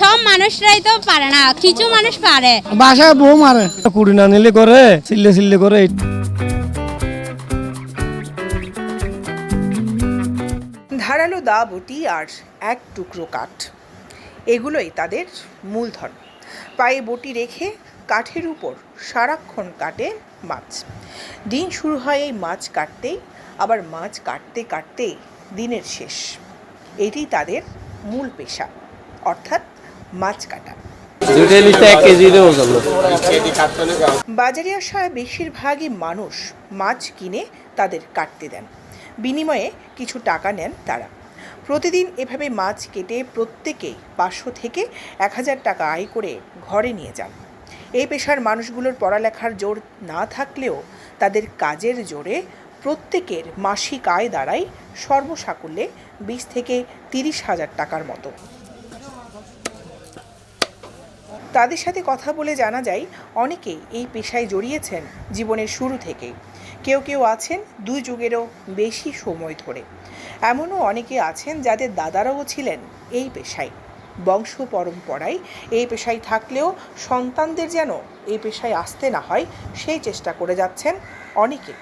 সব মানুষরাই তো পারে না, কিছু মানুষ পারে। বাসায় বউ মারে, কুড়ি না নিলে করে চিল্লে চিল্লে করে। ধারালো দা বটি আর এক টুকরো কাঠ, এগুলোই তাদের মূলধন। পায়ে বটি রেখে কাঠের উপর সারাক্ষণ কাটে মাছ। দিন শুরু হয় এই মাছ কাটতেই, আবার মাছ কাটতে কাটতেই দিনের শেষ। এটি তাদের মূল পেশা, অর্থাৎ মাছ কাটা। বাজারে আসা বেশিরভাগই মানুষ মাছ কিনে তাদের কাটতে দেন, বিনিময়ে কিছু টাকা নেন তারা। প্রতিদিন এভাবে মাছ কেটে প্রত্যেকেই 500 থেকে 1000 টাকা আয় করে ঘরে নিয়ে যান। এই পেশার মানুষগুলোর পড়ালেখার জোর না থাকলেও তাদের কাজের জোরে প্রত্যেকের মাসিক আয় দাঁড়ায় সর্বসাকুল্যে 20 থেকে 30,000 টাকার মতো। তাদের সাথে কথা বলে জানা যায়, অনেকেই এই পেশায় জড়িয়েছেন জীবনের শুরু থেকেই। কেউ কেউ আছেন 2 যুগেরও বেশি সময় ধরে। এমনও অনেকে আছেন যাদের দাদারাও ছিলেন এই পেশায়। বংশ পরম্পরায় এই পেশায় থাকলেও সন্তানদের যেন এই পেশায় আসতে না হয় সেই চেষ্টা করে যাচ্ছেন অনেকে।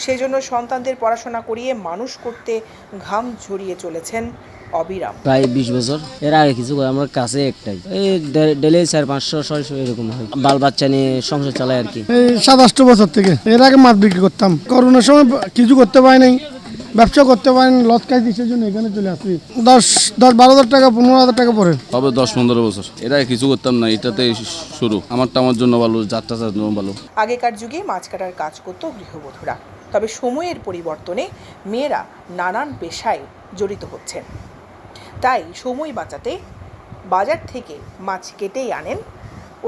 সেজন্য সন্তানদের পড়াশোনা করিয়ে মানুষ করতে ঘাম ঝরিয়ে চলেছেন অবিরাম। প্রায় 20 বছর। এর আগে কিছু করে আমার কাছে একটাই, এই ডেলি 400-500-600 এরকম হয়। বাল বাচ্চা নিয়ে সংসার চালায় আর কি। এই 27 বছর থেকে। এর আগে মাছ বিক্রি করতাম, করোনার সময় কিছু করতে পারি নাই, ব্যবসা করতে পারেন, লস খাই দিচ্ছে জন্য এখানে চলে আসি। 10-12,000 টাকা 15,000 টাকা পরে হবে 10-15 বছর। এরা কিছু করতাম না, এটাতে শুরু। আমার জন্য ভালো, যাত্রা জন্য ভালো। আগেকার যুগে মাছ কাটার কাজ করত গৃহবধূরা, তবে সময়ের পরিবর্তনে মেয়েরা নানান পেশায় জড়িত হচ্ছেন। তাই সময় বাঁচাতে বাজার থেকে মাছ কেটেই আনেন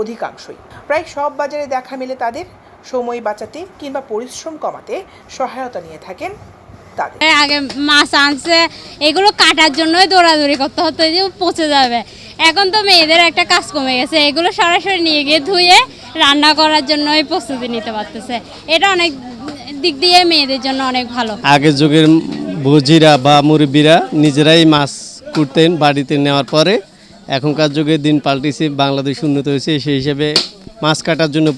অধিকাংশই। প্রায় সব বাজারে দেখা মেলে তাদের। সময় বাঁচাতে কিংবা পরিশ্রম কমাতে সহায়তা নিয়ে থাকেন তাদের। আগে মাছ আনছে, এগুলো কাটার জন্যই দৌড়াদৌড়ি করতে হতো যে পচে যাবে। এখন তো মেয়েদের একটা কাজ কমে গেছে, এগুলো সরাসরি নিয়ে গিয়ে ধুয়ে রান্না করার জন্যই প্রস্তুতি নিতে পারতেছে। এটা অনেক দিক দিয়ে মেয়েদের জন্য অনেক ভালো। আগের যুগের বুঝিরা বা মুরব্বীরা নিজেরাই মাছ কুটতেন বাড়িতে নেওয়ার পরে। এখনকার যুগে দিন পাল্টেছে, বাংলাদেশ উন্নত হয়েছে, সেই হিসেবে মাছ কাটার জন্য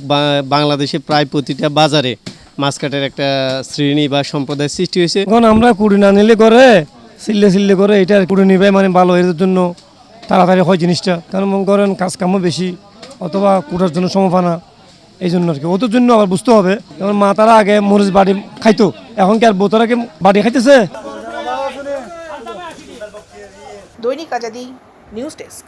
বাংলাদেশে প্রায় প্রতিটা বাজারে মাছ কাটার একটা শ্রেণী বা সম্প্রদায় সৃষ্টি হয়েছে। এখন আমরা কুড়ি না নিলে করে চিল্লে চিল্লে করে এটা কুড়ি নিবে মানে ভালো, এর জন্য তাড়াতাড়ি হয় জিনিসটা। কারণ মনে করেন কাজ কামও বেশি, অথবা কুটার জন্য সমফানা, এই জন্য আর কি। ওদের জন্য আবার বুঝতে হবে, যেমন মা তারা আগে মরিচ বাড়ি খাইতো, এখন কি আর বোতরা কি বাড়ি খাইতেছে? দৈনিক আজাদী নিউজ ডেস্ক।